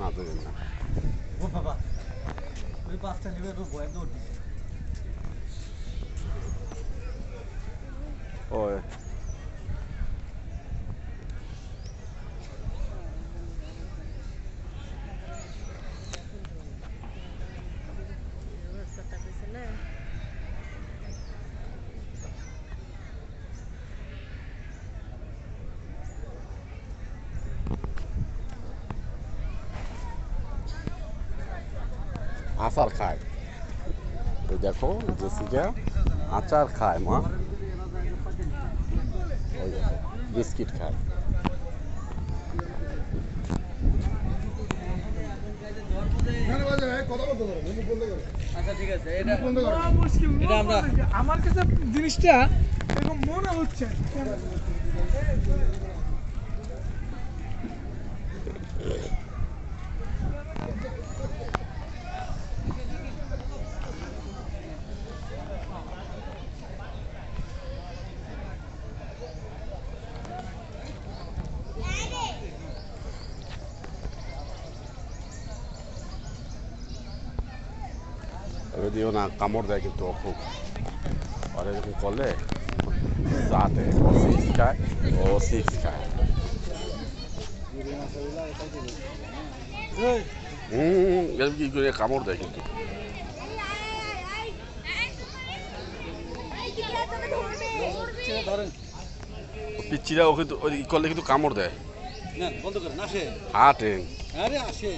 না দেবেন না। ও বাবা ওই পাঁচটা নেবে তো ভয় দৌড় দিচ্ছে। ওই আচার খায়, ওই দেখো জেসিকা আচার খায় মা, ওই দেখো বিস্কিট খায়। আচ্ছা ঠিক আছে, এটা আমরা আমার কাছে জিনিসটা এরকম মনে হচ্ছে যদিও না কামড় দেয় কিন্তু ও খুব, আর এরকম করলে যাতে ও সিক্স খায়, ও সিক্স খায়। এরকম কি করে কামড় দেয় কিন্তু। পিচ্ছিরা ও কিন্তু ওই করলে কিন্তু কামড় দেয়। বন্ধ করেন, আসে হাটে আরে আসে।